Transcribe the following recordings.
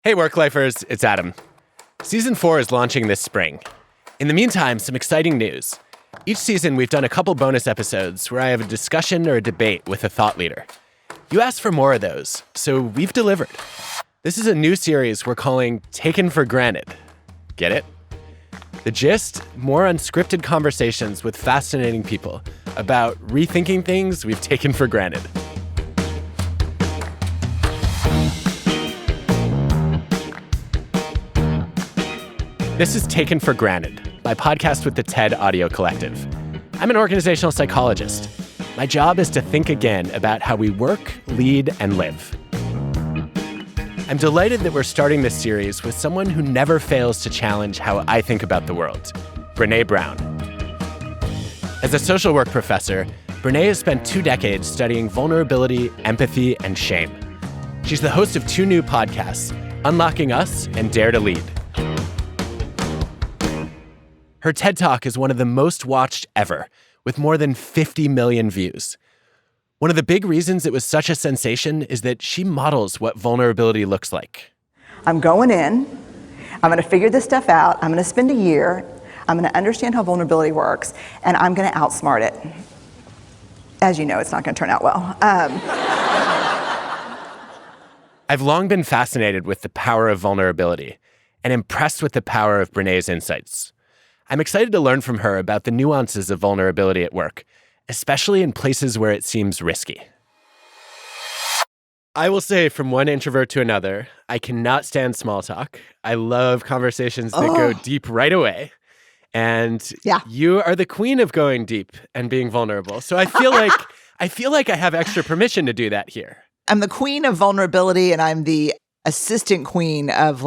Hey, work-lifers, it's Adam. Season 4 is launching this spring. In the meantime, some exciting news. Each season, we've done a couple bonus episodes where I have a discussion or a debate with a thought leader. You asked for more of those, so we've delivered. This is a new series we're calling Taken for Granted. Get it? The gist? More unscripted conversations with fascinating people about rethinking things we've taken for granted. This is Taken for Granted, my podcast with the TED Audio Collective. I'm an organizational psychologist. My job is to think again about how we work, lead, and live. I'm delighted that we're starting this series with someone who never fails to challenge how I think about the world, Brené Brown. As a social work professor, Brené has spent 2 decades studying vulnerability, empathy, and shame. She's the host of 2 new podcasts, Unlocking Us and Dare to Lead. Her TED Talk is one of the most watched ever, with more than 50 million views. One of the big reasons it was such a sensation is that she models what vulnerability looks like. I'm going in, I'm going to figure this stuff out, I'm going to spend a year, I'm going to understand how vulnerability works, and I'm going to outsmart it. As you know, it's not going to turn out well. I've long been fascinated with the power of vulnerability and impressed with the power of Brené's insights. I'm excited to learn from her about the nuances of vulnerability at work, especially in places where it seems risky. I will say, from one introvert to another, I cannot stand small talk. I love conversations that go deep right away. And you are the queen of going deep and being vulnerable. So I feel like I have extra permission to do that here. I'm the queen of vulnerability, and I'm the assistant queen of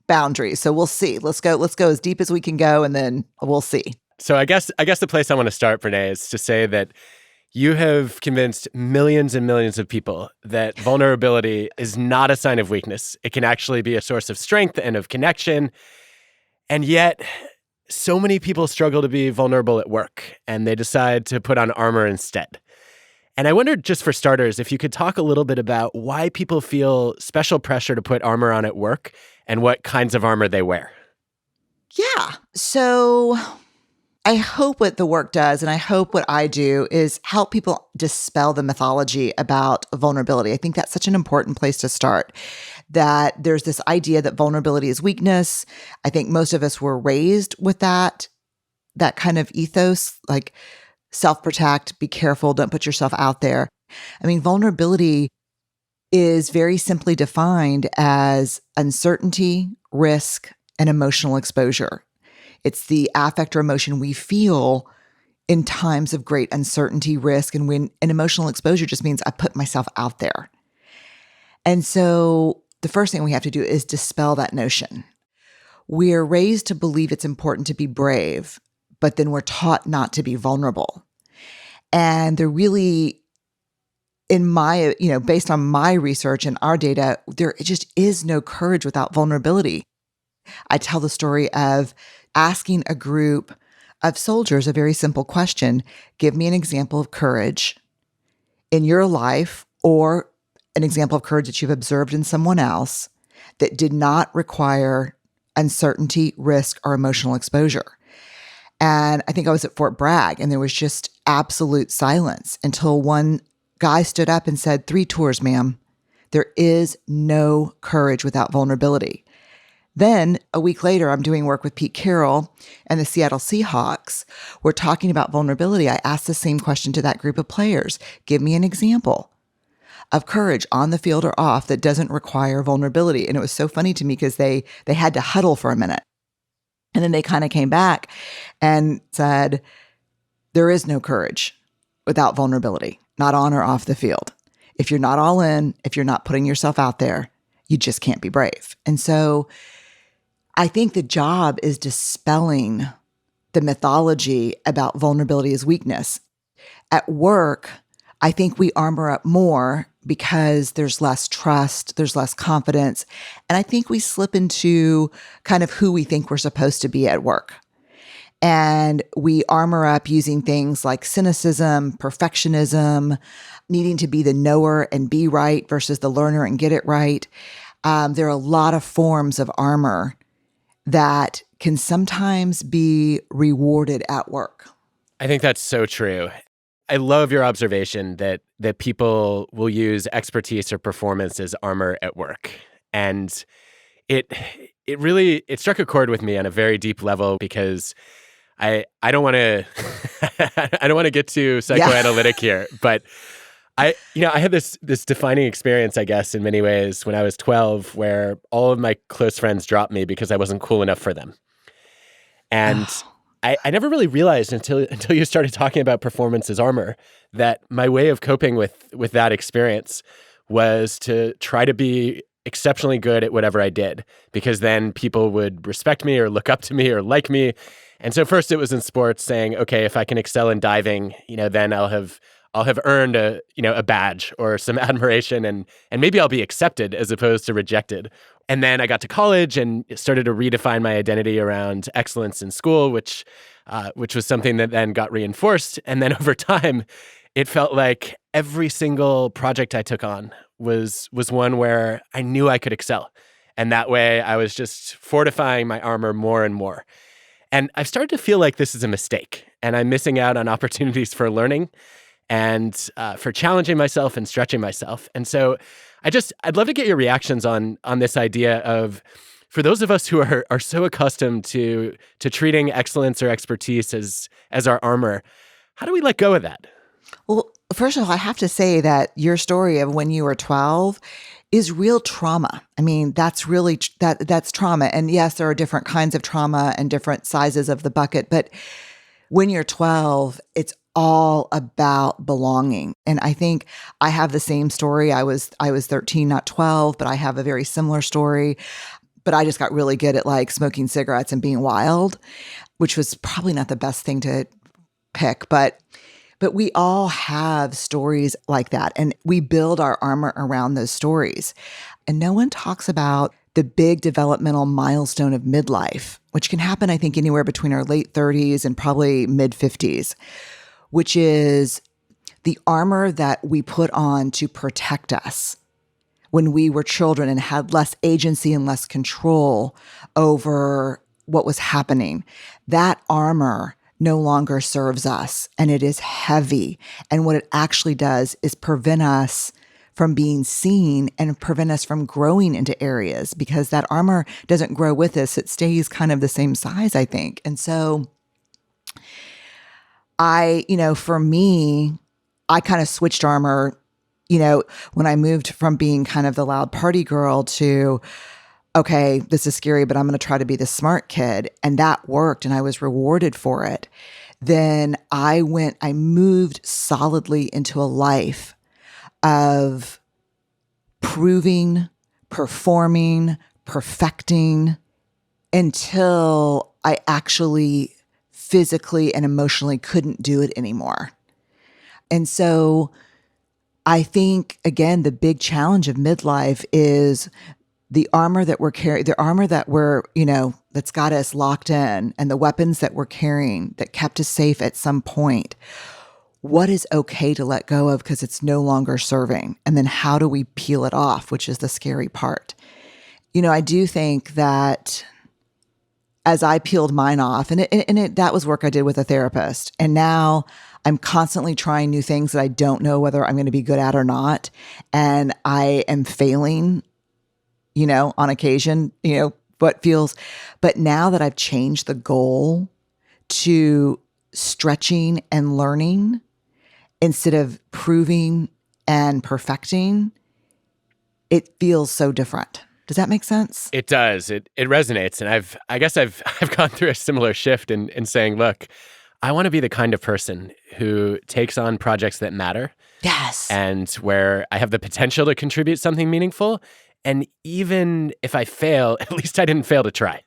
boundaries. So we'll see. Let's go as deep as we can go, and then we'll see. So I guess the place I want to start, Brené, is to say that you have convinced millions and millions of people that vulnerability is not a sign of weakness. It can actually be a source of strength and of connection. And yet, so many people struggle to be vulnerable at work, and they decide to put on armor instead. And I wondered, just for starters, if you could talk a little bit about why people feel special pressure to put armor on at work and what kinds of armor they wear. Yeah. So I hope what the work does, and I hope what I do, is help people dispel the mythology about vulnerability. I think that's such an important place to start, that there's this idea that vulnerability is weakness. I think most of us were raised with that kind of ethos, like self-protect, be careful, don't put yourself out there. I mean, vulnerability is very simply defined as uncertainty, risk, and emotional exposure. It's the affect or emotion we feel in times of great uncertainty, risk, and when an emotional exposure just means I put myself out there. And so the first thing we have to do is dispel that notion. We're raised to believe it's important to be brave, but then we're taught not to be vulnerable. And there really, based on my research and our data, there just is no courage without vulnerability. I tell the story of asking a group of soldiers a very simple question: give me an example of courage in your life, or an example of courage that you've observed in someone else that did not require uncertainty, risk, or emotional exposure. And I think I was at Fort Bragg, and there was just absolute silence until one guy stood up and said, 3 tours, ma'am. There is no courage without vulnerability. Then a week later, I'm doing work with Pete Carroll and the Seattle Seahawks. We're talking about vulnerability. I asked the same question to that group of players. Give me an example of courage on the field or off that doesn't require vulnerability. And it was so funny to me because they had to huddle for a minute. And then they kind of came back and said, there is no courage without vulnerability, not on or off the field. If you're not all in, if you're not putting yourself out there, you just can't be brave. And so I think the job is dispelling the mythology about vulnerability as weakness. At work, I think we armor up more because there's less trust, there's less confidence, and I think we slip into kind of who we think we're supposed to be at work. And we armor up using things like cynicism, perfectionism, needing to be the knower and be right versus the learner and get it right. There are a lot of forms of armor that can sometimes be rewarded at work. I think that's so true. I love your observation that people will use expertise or performance as armor at work. And it really struck a chord with me on a very deep level because I don't want to I don't want to get too psychoanalytic here, but I had this defining experience, I guess, in many ways when I was 12, where all of my close friends dropped me because I wasn't cool enough for them. And I never really realized until you started talking about performance as armor that my way of coping with that experience was to try to be exceptionally good at whatever I did, because then people would respect me or look up to me or like me. And so first it was in sports, saying, okay, if I can excel in diving, then I'll have earned a badge or some admiration, and maybe I'll be accepted as opposed to rejected. And then I got to college and started to redefine my identity around excellence in school, which was something that then got reinforced. And then over time, it felt like every single project I took on was one where I knew I could excel. And that way I was just fortifying my armor more and more. And I've started to feel like this is a mistake, and I'm missing out on opportunities for learning and for challenging myself and stretching myself. And so I'd love to get your reactions on this idea of, for those of us who are so accustomed to treating excellence or expertise as our armor, how do we let go of that? Well, first of all, I have to say that your story of when you were 12 is real trauma. I mean, that's really, that's trauma. And yes, there are different kinds of trauma and different sizes of the bucket, but when you're 12, it's all about belonging. And I think I have the same story. I was 13, not 12, but I have a very similar story. But I just got really good at like smoking cigarettes and being wild, which was probably not the best thing to pick, but we all have stories like that, and we build our armor around those stories. And no one talks about the big developmental milestone of midlife, which can happen, I think, anywhere between our late 30s and probably mid 50s, which is the armor that we put on to protect us when we were children and had less agency and less control over what was happening. That armor no longer serves us, and it is heavy. And what it actually does is prevent us from being seen and prevent us from growing into areas, because that armor doesn't grow with us. It stays kind of the same size, I think. And so for me, I kind of switched armor, when I moved from being kind of the loud party girl to, okay, this is scary, but I'm going to try to be the smart kid. And that worked, and I was rewarded for it. Then I moved solidly into a life of proving, performing, perfecting, until I actually physically and emotionally couldn't do it anymore. And so I think, again, the big challenge of midlife is the armor that we're carrying, the armor that we're, that's got us locked in, and the weapons that we're carrying that kept us safe at some point. What is okay to let go of because it's no longer serving? And then how do we peel it off, which is the scary part? I do think that as I peeled mine off, and that was work I did with a therapist. And now I'm constantly trying new things that I don't know whether I'm going to be good at or not. And I am failing, on occasion, but now that I've changed the goal to stretching and learning instead of proving and perfecting, it feels so different. Does that make sense? It does. It resonates. And I guess I've gone through a similar shift in saying, look, I want to be the kind of person who takes on projects that matter. Yes. And where I have the potential to contribute something meaningful. And even if I fail, at least I didn't fail to try.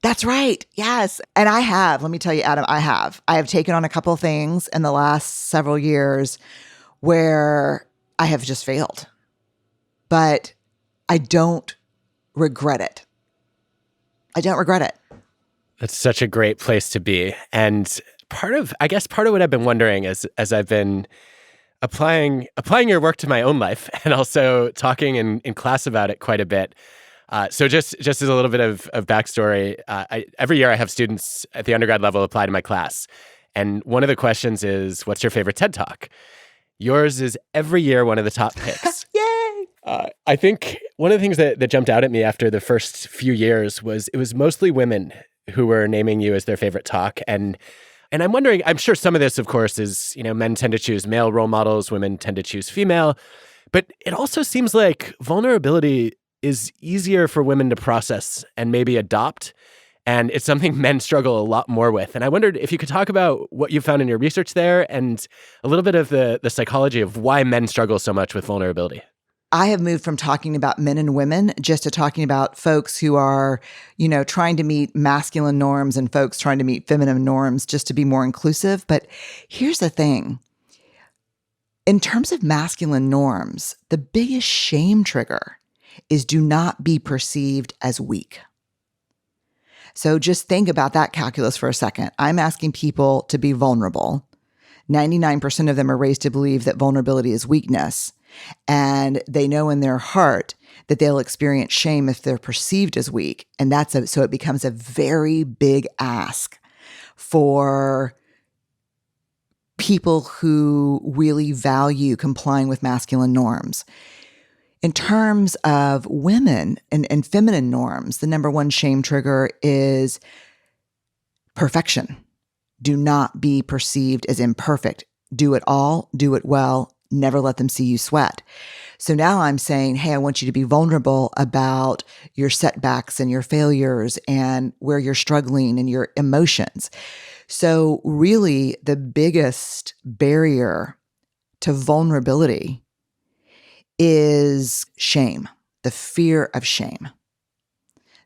That's right. Yes. And let me tell you, Adam, I have taken on a couple of things in the last several years where I have just failed, but I don't regret it. I don't regret it. That's such a great place to be. And part of what I've been wondering as I've been applying your work to my own life and also talking in class about it quite a bit. So just as a little bit of backstory, every year I have students at the undergrad level apply to my class. And one of the questions is, what's your favorite TED Talk? Yours is every year one of the top picks. Yay! I think one of the things that jumped out at me after the first few years was it was mostly women who were naming you as their favorite talk. And I'm wondering, I'm sure some of this, of course, is, men tend to choose male role models, women tend to choose female. But it also seems like vulnerability is easier for women to process and maybe adopt. And it's something men struggle a lot more with. And I wondered if you could talk about what you found in your research there and a little bit of the psychology of why men struggle so much with vulnerability. I have moved from talking about men and women just to talking about folks who are, trying to meet masculine norms and folks trying to meet feminine norms just to be more inclusive. But here's the thing. In terms of masculine norms, the biggest shame trigger is do not be perceived as weak. So just think about that calculus for a second. I'm asking people to be vulnerable. 99% of them are raised to believe that vulnerability is weakness. And they know in their heart that they'll experience shame if they're perceived as weak. And so it becomes a very big ask for people who really value complying with masculine norms. In terms of women and feminine norms, the number one shame trigger is perfection. Do not be perceived as imperfect. Do it all, do it well, never let them see you sweat. So now I'm saying, hey, I want you to be vulnerable about your setbacks and your failures and where you're struggling and your emotions. So really the biggest barrier to vulnerability is shame, the fear of shame,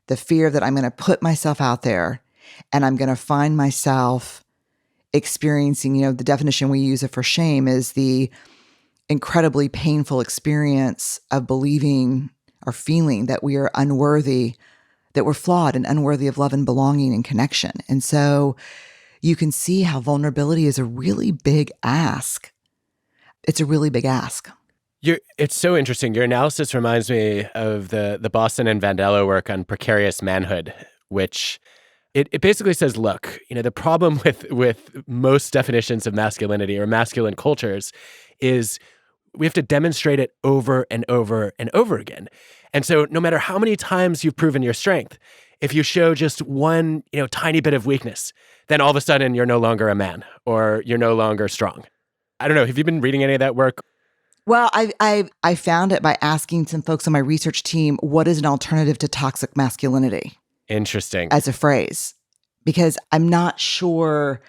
the fear that I'm going to put myself out there and I'm going to find myself experiencing, the definition we use for shame is the incredibly painful experience of believing or feeling that we are unworthy, that we're flawed and unworthy of love and belonging and connection. And so you can see how vulnerability is a really big ask. It's a really big ask. It's so interesting. Your analysis reminds me of the Boston and Vandello work on precarious manhood, which it basically says, look, the problem with most definitions of masculinity or masculine cultures is we have to demonstrate it over and over and over again. And so no matter how many times you've proven your strength, if you show just one, tiny bit of weakness, then all of a sudden you're no longer a man or you're no longer strong. I don't know. Have you been reading any of that work? Well, I found it by asking some folks on my research team, what is an alternative to toxic masculinity? Interesting. As a phrase, because I'm not sure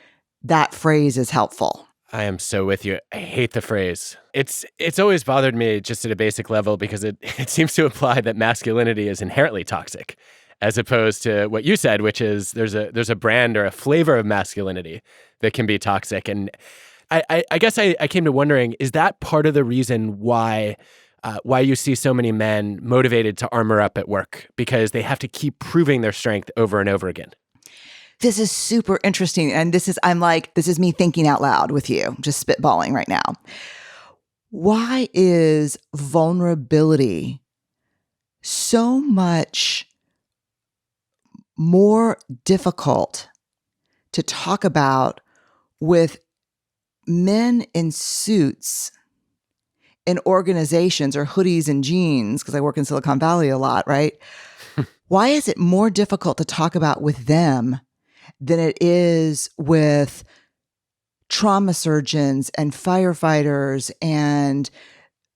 that phrase is helpful. I am so with you. I hate the phrase. It's always bothered me just at a basic level because it seems to imply that masculinity is inherently toxic, as opposed to what you said, which is there's a brand or a flavor of masculinity that can be toxic. And I guess I came to wondering, is that part of the reason why you see so many men motivated to armor up at work? Because they have to keep proving their strength over and over again. This is super interesting. And this is me thinking out loud with you, just spitballing right now. Why is vulnerability so much more difficult to talk about with men in suits in organizations or hoodies and jeans, because I work in Silicon Valley a lot, right? Why is it more difficult to talk about with them than it is with trauma surgeons and firefighters and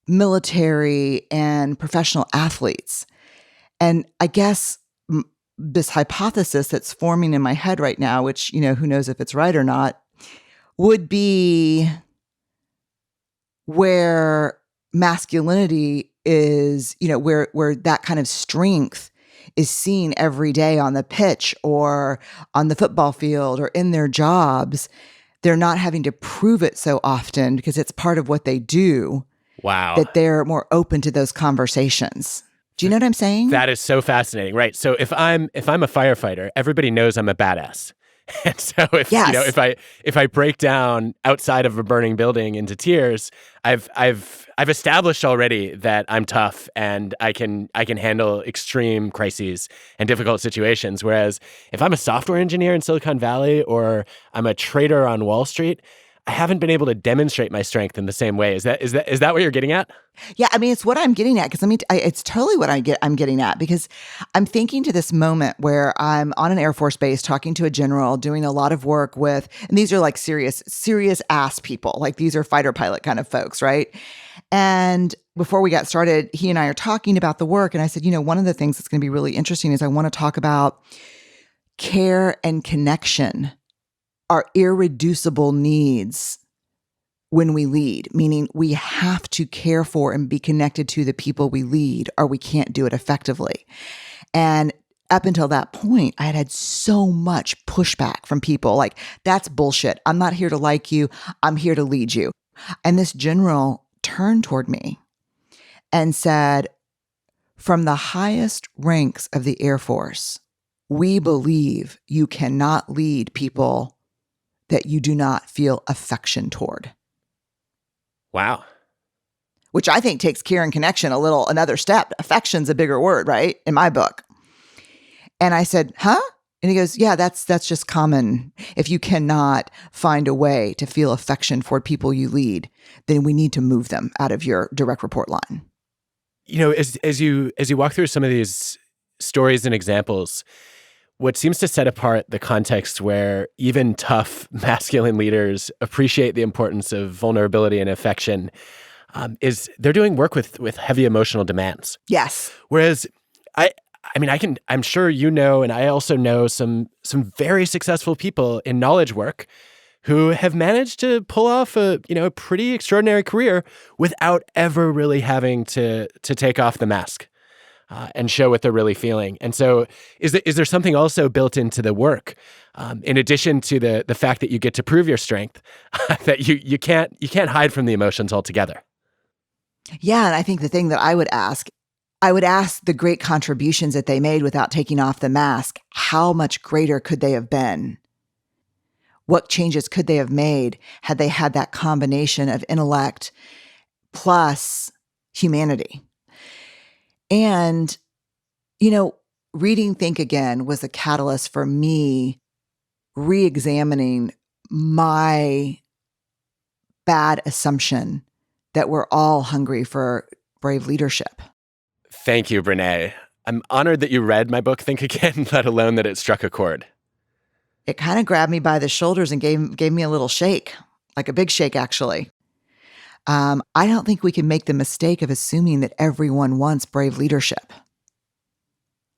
military and professional athletes? And I guess this hypothesis that's forming in my head right now, which, who knows if it's right or not, would be where masculinity is, where that kind of strength is seen every day on the pitch or on the football field or in their jobs. They're not having to prove it so often because it's part of what they do. Wow. That they're more open to those conversations. Do you know what I'm saying? That is so fascinating, right? So if I'm a firefighter, everybody knows I'm a badass. And so Yes. if I break down outside of a burning building into tears, I've established already that I'm tough and I can handle extreme crises and difficult situations. Whereas if I'm a software engineer in Silicon Valley or I'm a trader on Wall Street, I haven't been able to demonstrate my strength in the same way. Is that what you're getting at? Yeah, I mean, it's what I'm getting at because it's totally what I'm getting at because I'm thinking to this moment where I'm on an Air Force base talking to a general, doing a lot of work with, and these are like serious ass people. Like these are fighter pilot kind of folks, right? And before we got started, he and I are talking about the work, and I said, one of the things that's going to be really interesting is I want to talk about care and connection are irreducible needs when we lead, meaning we have to care for and be connected to the people we lead or we can't do it effectively. And up until that point, I had had so much pushback from people like, that's bullshit. I'm not here to like you. I'm here to lead you. And this general turned toward me and said, from the highest ranks of the Air Force, we believe you cannot lead people that you do not feel affection toward. Wow. Which I think takes care and connection another step. Affection's a bigger word, right? In my book. And I said, huh? And he goes, yeah, that's just common. If you cannot find a way to feel affection for people you lead, then we need to move them out of your direct report line. As you walk through some of these stories and examples, what seems to set apart the context where even tough masculine leaders appreciate the importance of vulnerability and affection is they're doing work with heavy emotional demands. Yes. Whereas I'm sure and I also know some very successful people in knowledge work who have managed to pull off a pretty extraordinary career without ever really having to take off the mask. And show what they're really feeling. And so is there something also built into the work, in addition to the fact that you get to prove your strength, that you can't hide from the emotions altogether? Yeah, and I think the thing that I would ask the great contributions that they made without taking off the mask, how much greater could they have been? What changes could they have made had they had that combination of intellect plus humanity? And, reading Think Again was a catalyst for me re-examining my bad assumption that we're all hungry for brave leadership. Thank you, Brené. I'm honored that you read my book, Think Again, let alone that it struck a chord. It kind of grabbed me by the shoulders and gave me a little shake, like a big shake, actually. I don't think we can make the mistake of assuming that everyone wants brave leadership.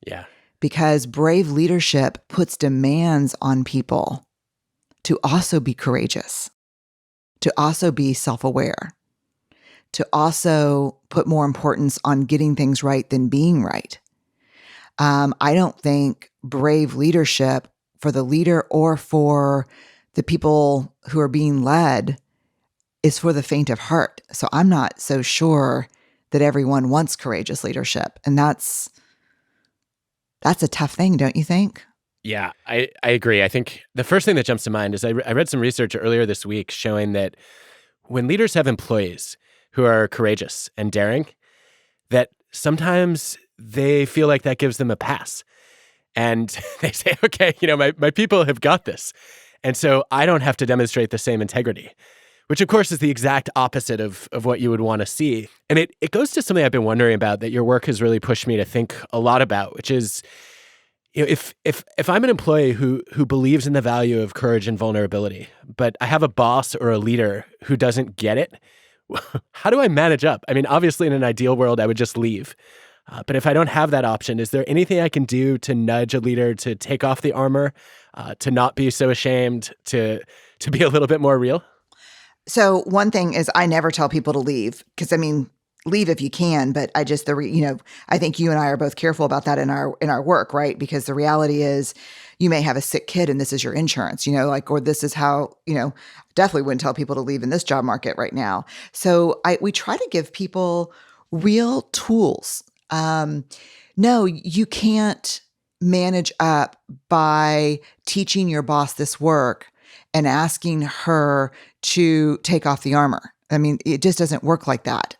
Yeah. Because brave leadership puts demands on people to also be courageous, to also be self-aware, to also put more importance on getting things right than being right. I don't think brave leadership for the leader or for the people who are being led is for the faint of heart. So I'm not so sure that everyone wants courageous leadership. And that's a tough thing, don't you think? Yeah, I agree. I think the first thing that jumps to mind is I read some research earlier this week showing that when leaders have employees who are courageous and daring, that sometimes they feel like that gives them a pass. And they say, okay, my people have got this. And so I don't have to demonstrate the same integrity, which of course is the exact opposite of what you would want to see. And it goes to something I've been wondering about that your work has really pushed me to think a lot about, which is, if I'm an employee who believes in the value of courage and vulnerability, but I have a boss or a leader who doesn't get it, how do I manage up? I mean, obviously in an ideal world, I would just leave. But if I don't have that option, is there anything I can do to nudge a leader to take off the armor, to not be so ashamed, to be a little bit more real? So one thing is I never tell people to leave because leave if you can, but I just I think you and I are both careful about that in our work, right? Because the reality is you may have a sick kid and this is your insurance, or this is how, definitely wouldn't tell people to leave in this job market right now. So we try to give people real tools. No, you can't manage up by teaching your boss this work and asking her to take off the armor. I mean, it just doesn't work like that.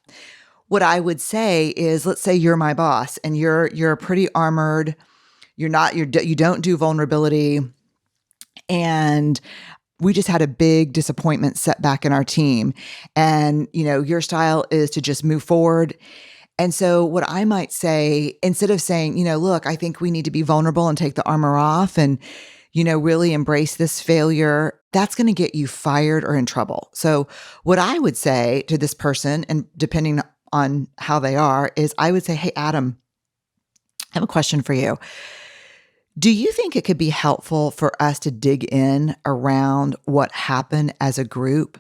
What I would say is, let's say you're my boss and you're pretty armored. You don't do vulnerability. And we just had a big disappointment setback in our team. And, your style is to just move forward. And so what I might say, instead of saying, look, I think we need to be vulnerable and take the armor off and, really embrace this failure, that's going to get you fired or in trouble. So what I would say to this person, and depending on how they are, is I would say, hey, Adam, I have a question for you. Do you think it could be helpful for us to dig in around what happened as a group?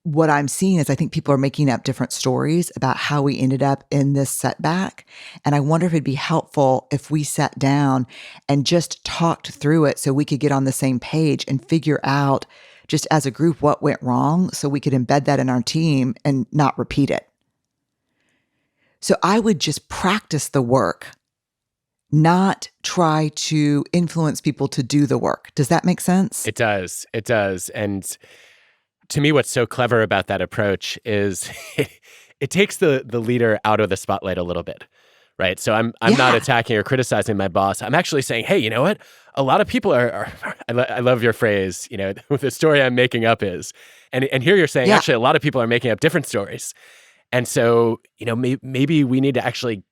What I'm seeing is I think people are making up different stories about how we ended up in this setback. And I wonder if it'd be helpful if we sat down and just talked through it so we could get on the same page and figure out just as a group what went wrong so we could embed that in our team and not repeat it. So I would just practice the work, not try to influence people to do the work. Does that make sense? It does. It does. And to me, what's so clever about that approach is it takes the leader out of the spotlight a little bit, right? So I'm not attacking or criticizing my boss. I'm actually saying, hey, you know what? A lot of people are I love your phrase, the story I'm making up is, and here you're saying, actually, a lot of people are making up different stories. And so, maybe we need to actually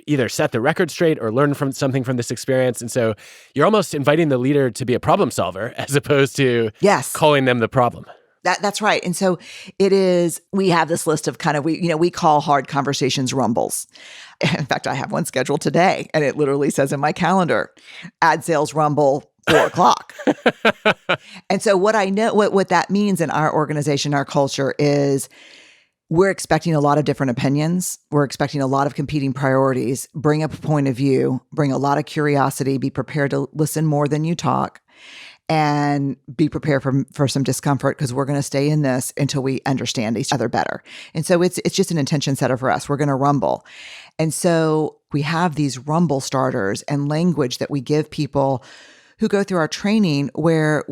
either set the record straight or learn from something from this experience. And so you're almost inviting the leader to be a problem solver as opposed to calling them the problem. That's right. And so it is, we have this list of we call hard conversations rumbles. In fact, I have one scheduled today and it literally says in my calendar, ad sales rumble 4:00. And so what I know, what that means in our organization, our culture is, we're expecting a lot of different opinions. We're expecting a lot of competing priorities. Bring up a point of view, bring a lot of curiosity, be prepared to listen more than you talk, and be prepared for some discomfort because we're going to stay in this until we understand each other better. And so it's just an intention setter for us. We're going to rumble. And so we have these rumble starters and language that we give people who go through our training where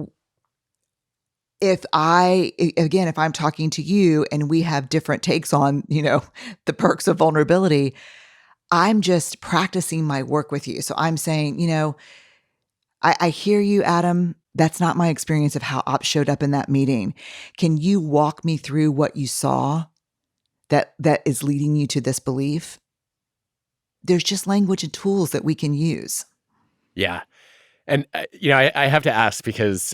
if I'm talking to you and we have different takes on, the perks of vulnerability, I'm just practicing my work with you. So I'm saying, I hear you, Adam. That's not my experience of how ops showed up in that meeting. Can you walk me through what you saw that is leading you to this belief? There's just language and tools that we can use. Yeah. And, I have to ask because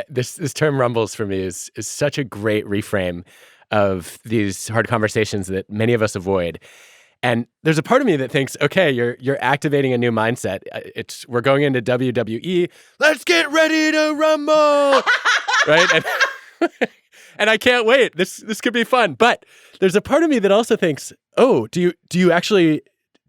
this term rumbles for me is such a great reframe of these hard conversations that many of us avoid. And there's a part of me that thinks, okay, you're activating a new mindset. We're going into WWE. Let's get ready to rumble, right? And I can't wait. This could be fun. But there's a part of me that also thinks, oh, do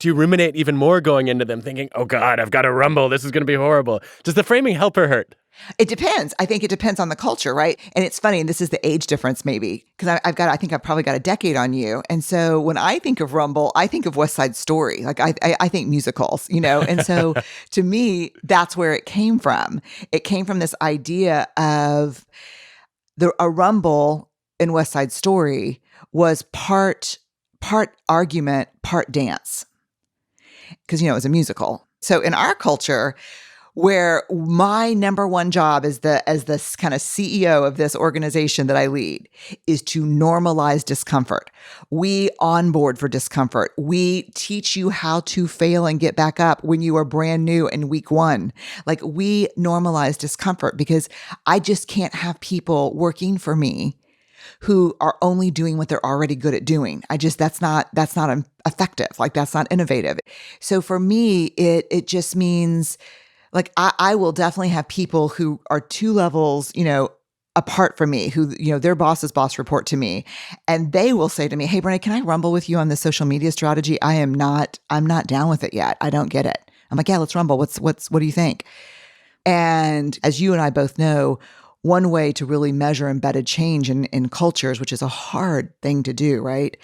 you ruminate even more going into them thinking, oh God, I've got to rumble. This is going to be horrible. Does the framing help or hurt? It depends. I think it depends on the culture, right? And it's funny, and this is the age difference maybe, because I think I've probably got a decade on you. And so when I think of rumble, I think of West Side Story. Like I think musicals, And so to me, that's where it came from. It came from this idea of a rumble in West Side Story was part argument, part dance. Because, it was a musical. So in our culture, where my number one job as this kind of CEO of this organization that I lead is to normalize discomfort. We onboard for discomfort. We teach you how to fail and get back up when you are brand new in week one. Like we normalize discomfort because I just can't have people working for me who are only doing what they're already good at doing. That's not effective. Like that's not innovative. So for me, it just means like I will definitely have people who are two levels, apart from me, who, their boss's boss report to me. And they will say to me, hey, Brené, can I rumble with you on this social media strategy? I'm not down with it yet. I don't get it. I'm like, yeah, let's rumble. What do you think? And as you and I both know, one way to really measure embedded change in cultures, which is a hard thing to do, right,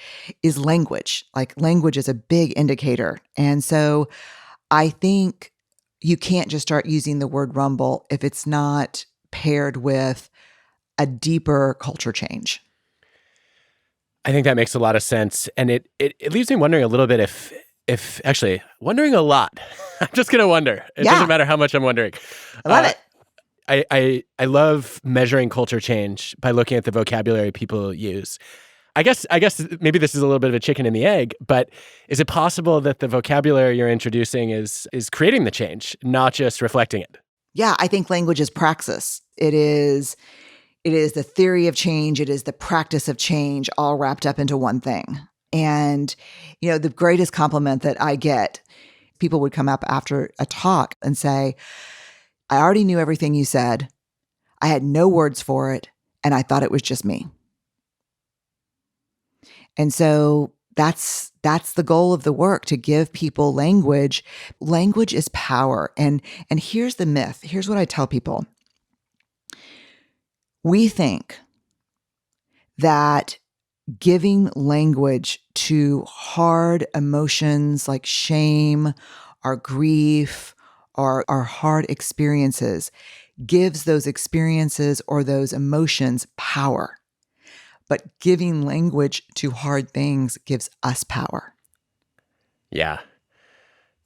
is language. Like language is a big indicator. And so I think you can't just start using the word rumble if it's not paired with a deeper culture change. I think that makes a lot of sense. And it leaves me wondering a little bit if actually wondering a lot. I'm just going to wonder. It doesn't matter how much I'm wondering. I love it. I love measuring culture change by looking at the vocabulary people use. I guess maybe this is a little bit of a chicken and the egg, but is it possible that the vocabulary you're introducing is creating the change, not just reflecting it? Yeah, I think language is praxis. It is the theory of change. It is the practice of change, all wrapped up into one thing. And, the greatest compliment that I get, people would come up after a talk and say, I already knew everything you said. I had no words for it, and I thought it was just me. And so that's the goal of the work, to give people language. Language is power. And here's the myth. Here's what I tell people. We think that giving language to hard emotions like shame or grief or our hard experiences gives those experiences or those emotions power. But giving language to hard things gives us power. Yeah.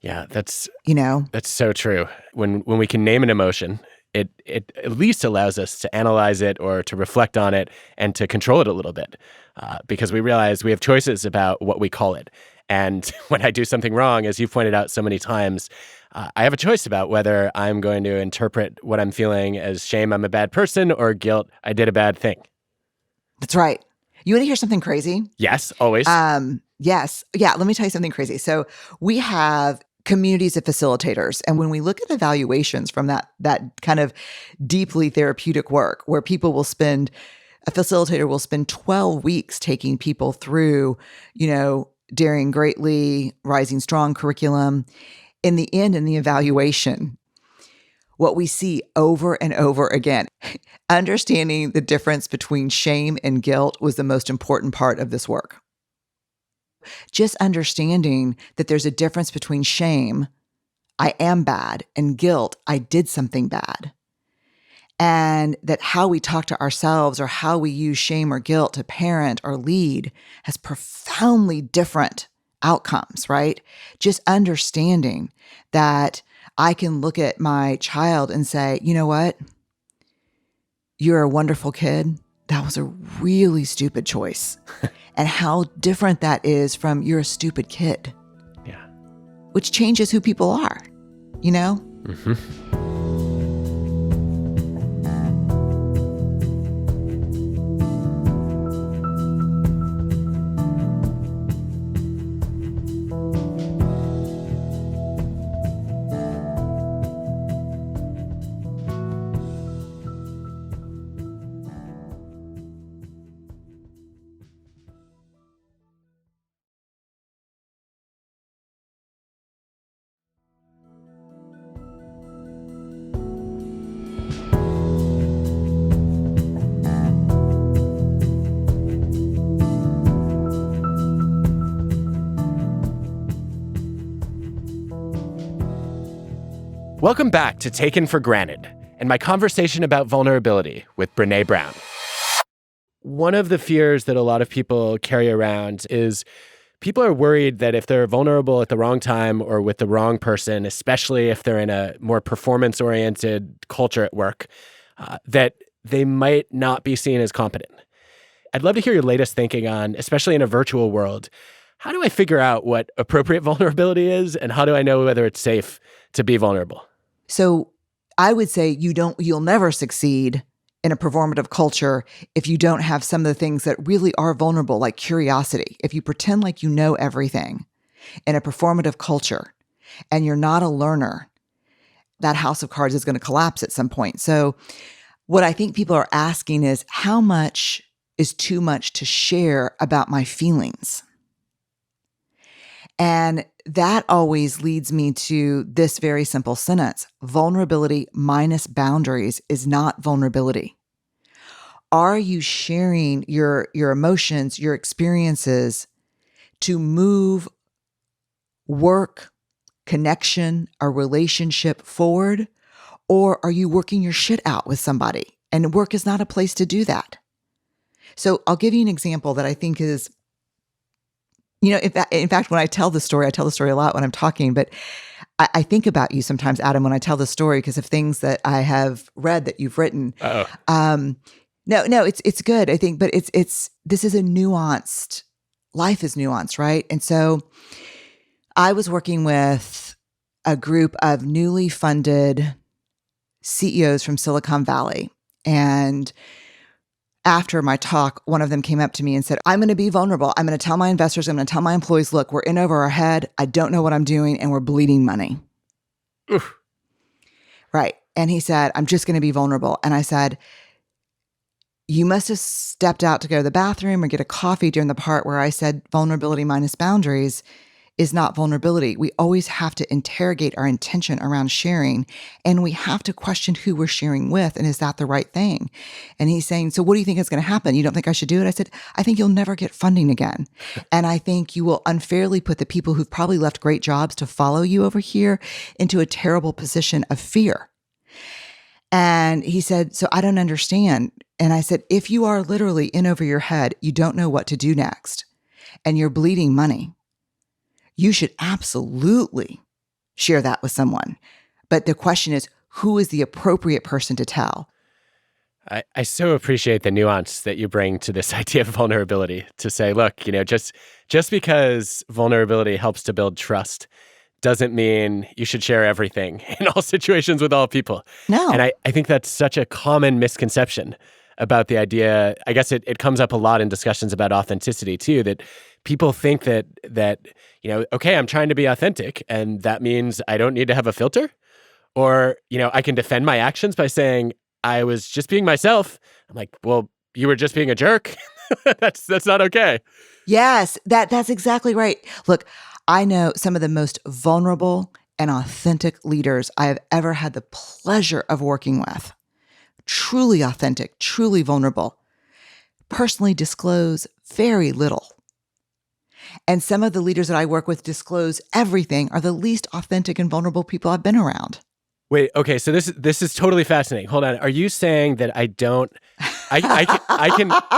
Yeah, that's You that's so true. When we can name an emotion, it at least allows us to analyze it or to reflect on it and to control it a little bit, because we realize we have choices about what we call it. And when I do something wrong, as you've pointed out so many times, I have a choice about whether I'm going to interpret what I'm feeling as shame, I'm a bad person, or guilt, I did a bad thing. That's right. You want to hear something crazy? Yes, always. Yes. Yeah, let me tell you something crazy. So we have communities of facilitators. And when we look at evaluations from that kind of deeply therapeutic work, where a facilitator will spend 12 weeks taking people through, Daring Greatly, Rising Strong curriculum. In the end, in the evaluation, what we see over and over again, understanding the difference between shame and guilt was the most important part of this work. Just understanding that there's a difference between shame, I am bad, and guilt, I did something bad. And that how we talk to ourselves or how we use shame or guilt to parent or lead has profoundly different outcomes, right? Just understanding that I can look at my child and say, you know what? You're a wonderful kid. That was a really stupid choice. And how different that is from you're a stupid kid. Yeah. Which changes who people are, Mm-hmm. Welcome back to Taken for Granted and my conversation about vulnerability with Brené Brown. One of the fears that a lot of people carry around is people are worried that if they're vulnerable at the wrong time or with the wrong person, especially if they're in a more performance-oriented culture at work, that they might not be seen as competent. I'd love to hear your latest thinking on, especially in a virtual world, how do I figure out what appropriate vulnerability is, and how do I know whether it's safe to be vulnerable? So I would say you'll never succeed in a performative culture if you don't have some of the things that really are vulnerable, like curiosity. If you pretend like you know everything in a performative culture and you're not a learner, that house of cards is going to collapse at some point. So what I think people are asking is, how much is too much to share about my feelings? And that always leads me to this very simple sentence: vulnerability minus boundaries is not vulnerability. Are you sharing your emotions, your experiences to move work, connection, a relationship forward? Or are you working your shit out with somebody? And work is not a place to do that. So I'll give you an example that I think is, in fact, when I tell the story a lot when I'm talking, but I think about you sometimes, Adam, when I tell the story because of things that I have read that you've written. Uh-oh. No, it's good, I think, but this is a nuanced, life is nuanced, right? And so I was working with a group of newly funded CEOs from Silicon Valley. And after my talk, one of them came up to me and said, I'm going to be vulnerable. I'm going to tell my investors, I'm going to tell my employees, look, we're in over our head. I don't know what I'm doing and we're bleeding money. Oof. Right. And he said, I'm just going to be vulnerable. And I said, you must have stepped out to go to the bathroom or get a coffee during the part where I said vulnerability minus boundaries is not vulnerability. We always have to interrogate our intention around sharing, and we have to question who we're sharing with, and is that the right thing? And he's saying, so what do you think is going to happen? You don't think I should do it? I said, I think you'll never get funding again. And I think you will unfairly put the people who've probably left great jobs to follow you over here into a terrible position of fear. And he said, so I don't understand. And I said, if you are literally in over your head, you don't know what to do next, and you're bleeding money, you should absolutely share that with someone. But the question is, who is the appropriate person to tell? I so appreciate the nuance that you bring to this idea of vulnerability, to say, look, just because vulnerability helps to build trust doesn't mean you should share everything in all situations with all people. No. And I think that's such a common misconception about the idea. I guess it comes up a lot in discussions about authenticity too, that people think that okay, I'm trying to be authentic and that means I don't need to have a filter, or, I can defend my actions by saying I was just being myself. I'm like, well, you were just being a jerk. That's not okay. Yes, that's exactly right. Look, I know some of the most vulnerable and authentic leaders I have ever had the pleasure of working with. Truly authentic, truly vulnerable, personally disclose very little. And some of the leaders that I work with disclose everything are the least authentic and vulnerable people I've been around. Wait, okay, so this is totally fascinating. Hold on. Are you saying that I can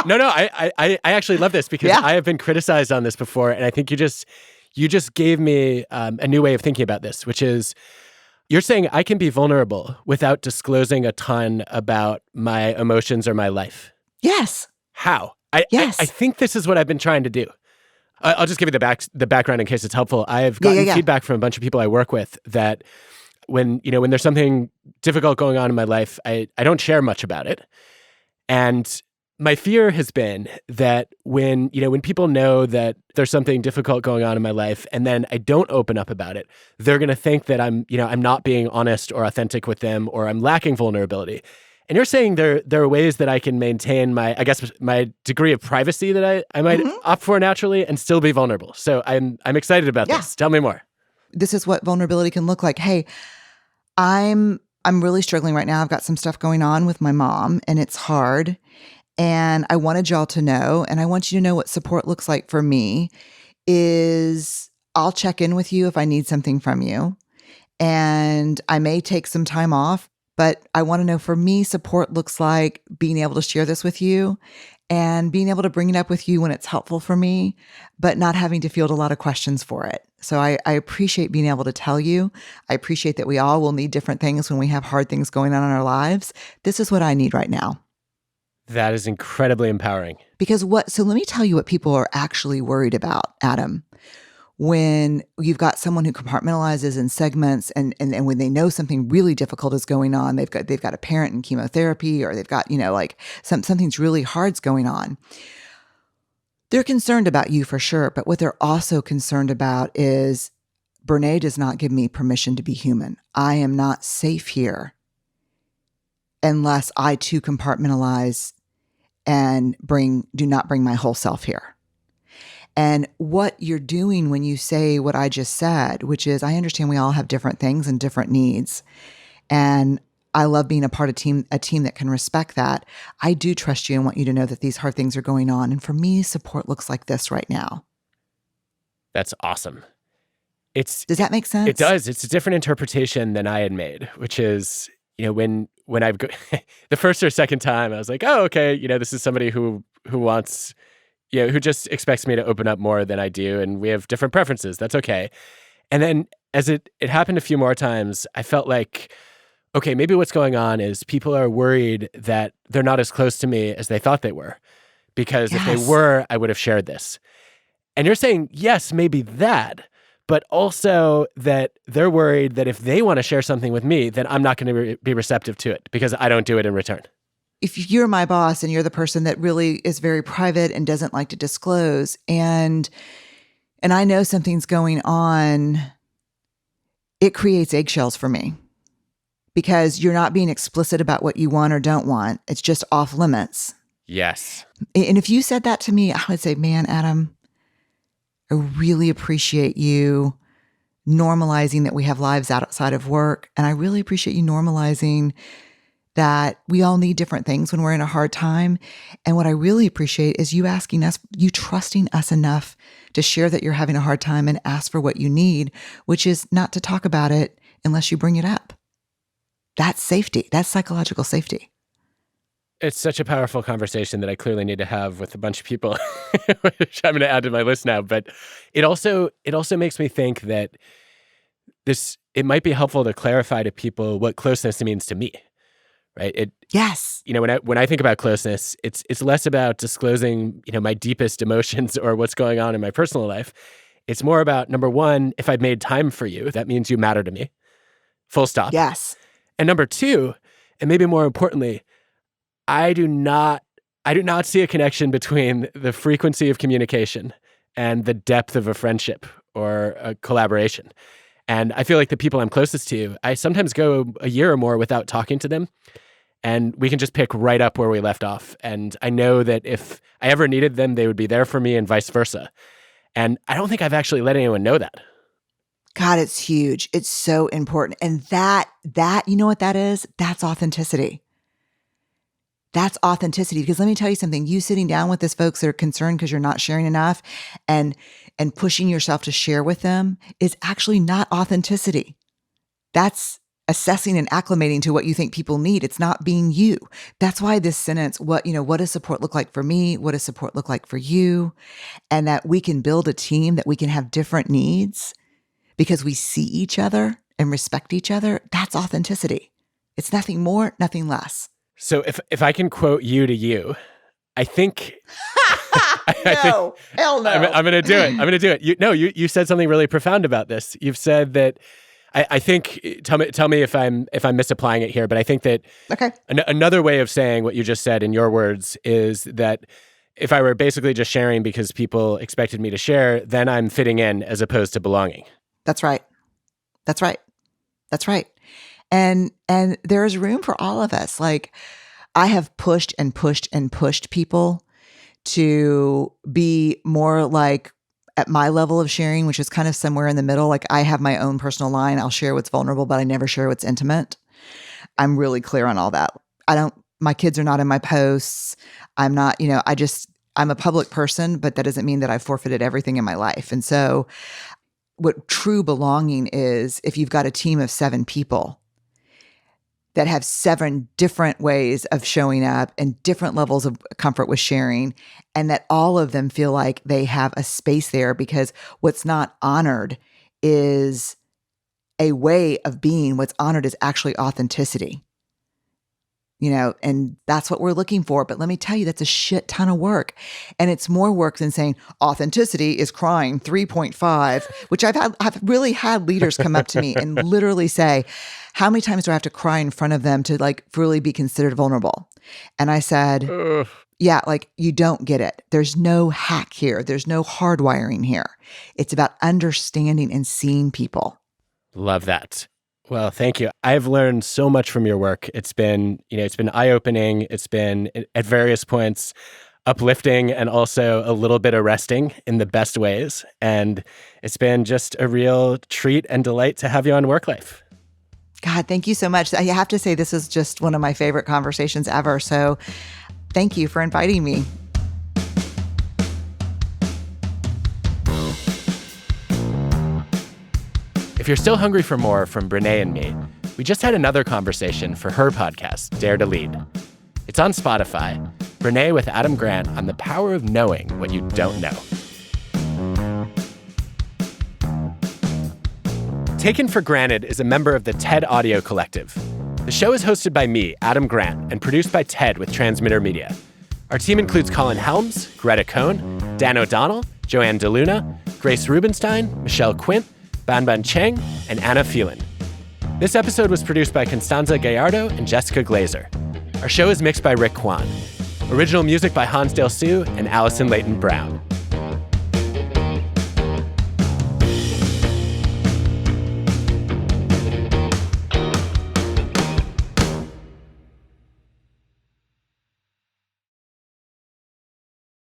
no, I actually love this because I have been criticized on this before, and I think you just gave me a new way of thinking about this, which is you're saying I can be vulnerable without disclosing a ton about my emotions or my life. Yes. How? Yes. I think this is what I've been trying to do. I'll just give you the background in case it's helpful. I've gotten feedback from a bunch of people I work with that when there's something difficult going on in my life, I don't share much about it. And my fear has been that when people know that there's something difficult going on in my life and then I don't open up about it, they're going to think that I'm not being honest or authentic with them, or I'm lacking vulnerability. And you're saying there are ways that I can maintain my degree of privacy that I might opt for naturally and still be vulnerable. So I'm excited about this. Tell me more. This is what vulnerability can look like. Hey, I'm really struggling right now. I've got some stuff going on with my mom and it's hard. And I wanted y'all to know, and I want you to know what support looks like for me is I'll check in with you if I need something from you. And I may take some time off, but I want to know, for me, support looks like being able to share this with you and being able to bring it up with you when it's helpful for me, but not having to field a lot of questions for it. So I appreciate being able to tell you. I appreciate that we all will need different things when we have hard things going on in our lives. This is what I need right now. That is incredibly empowering. So let me tell you what people are actually worried about, Adam. When you've got someone who compartmentalizes in segments and when they know something really difficult is going on, they've got a parent in chemotherapy, or they've got, something's really hard's going on. They're concerned about you for sure, but what they're also concerned about is Brené does not give me permission to be human. I am not safe here unless I too compartmentalize and do not bring my whole self here. And what you're doing when you say what I just said, which is, I understand we all have different things and different needs. And I love being a part of a team that can respect that. I do trust you and want you to know that these hard things are going on. And for me, support looks like this right now. That's awesome. Does that make sense? It does. It's a different interpretation than I had made, which is, when I've the first or second time, I was like, oh, okay, this is somebody who wants, who just expects me to open up more than I do, and we have different preferences. That's okay. And then as it happened a few more times, I felt like, okay, maybe what's going on is people are worried that they're not as close to me as they thought they were, because if they were, I would have shared this. And you're saying, yes, maybe that, but also that they're worried that if they want to share something with me, then I'm not going to be receptive to it because I don't do it in return. If you're my boss and you're the person that really is very private and doesn't like to disclose, and I know something's going on, it creates eggshells for me because you're not being explicit about what you want or don't want. It's just off limits. Yes. And if you said that to me, I would say, man, Adam, I really appreciate you normalizing that we have lives outside of work. And I really appreciate you normalizing that we all need different things when we're in a hard time. And what I really appreciate is you trusting us enough to share that you're having a hard time and ask for what you need, which is not to talk about it unless you bring it up. That's safety. That's psychological safety. It's such a powerful conversation that I clearly need to have with a bunch of people, which I'm going to add to my list now. But it also makes me think that it might be helpful to clarify to people what closeness means to me, right? Yes. When I think about closeness, it's less about disclosing, my deepest emotions or what's going on in my personal life. It's more about, number one, if I've made time for you, that means you matter to me. Full stop. Yes. And number two, and maybe more importantly, I do not see a connection between the frequency of communication and the depth of a friendship or a collaboration. And I feel like the people I'm closest to, I sometimes go a year or more without talking to them, and we can just pick right up where we left off. And I know that if I ever needed them, they would be there for me and vice versa. And I don't think I've actually let anyone know that. God, it's huge. It's so important. And that, you know what that is? That's authenticity. That's authenticity. Because let me tell you something, you sitting down with these folks that are concerned because you're not sharing enough and pushing yourself to share with them is actually not authenticity. That's assessing and acclimating to what you think people need. It's not being you. That's why this sentence, what does support look like for me? What does support look like for you? And that we can build a team, that we can have different needs because we see each other and respect each other. That's authenticity. It's nothing more, nothing less. So if I can quote you to you, I think... No, hell no. I'm going to do it. You said something really profound about this. You've said that, I think, tell me if I'm misapplying it here, but I think that another way of saying what you just said in your words is that if I were basically just sharing because people expected me to share, then I'm fitting in as opposed to belonging. That's right. And there's room for all of us. Like, I have pushed and pushed and pushed people to be more like at my level of sharing, which is kind of somewhere in the middle. Like, I have my own personal line. I'll share what's vulnerable, but I never share what's intimate. I'm really clear on all that. My kids are not in my posts. I'm not, I'm a public person, but that doesn't mean that I've forfeited everything in my life. And so what true belonging is, if you've got a team of 7 people that have 7 different ways of showing up and different levels of comfort with sharing, and that all of them feel like they have a space there, because what's not honored is a way of being. What's honored is actually authenticity. And that's what we're looking for. But let me tell you, that's a shit ton of work. And it's more work than saying authenticity is crying 3.5, which I've really had leaders come up to me and literally say, how many times do I have to cry in front of them to really be considered vulnerable? And I said, yeah, you don't get it. There's no hack here. There's no hardwiring here. It's about understanding and seeing people. Love that. Well, thank you. I've learned so much from your work. It's been eye-opening. It's been, at various points, uplifting and also a little bit arresting in the best ways. And it's been just a real treat and delight to have you on Work Life. God, thank you so much. I have to say, this is just one of my favorite conversations ever. So thank you for inviting me. If you're still hungry for more from Brené and me, we just had another conversation for her podcast, Dare to Lead. It's on Spotify. Brené with Adam Grant on the power of knowing what you don't know. Taken for Granted is a member of the TED Audio Collective. The show is hosted by me, Adam Grant, and produced by TED with Transmitter Media. Our team includes Colin Helms, Greta Cohn, Dan O'Donnell, Joanne DeLuna, Grace Rubenstein, Michelle Quint, Banban Cheng, and Anna Phelan. This episode was produced by Constanza Gallardo and Jessica Glazer. Our show is mixed by Rick Kwan. Original music by Hans Del Sue and Allison Leighton Brown.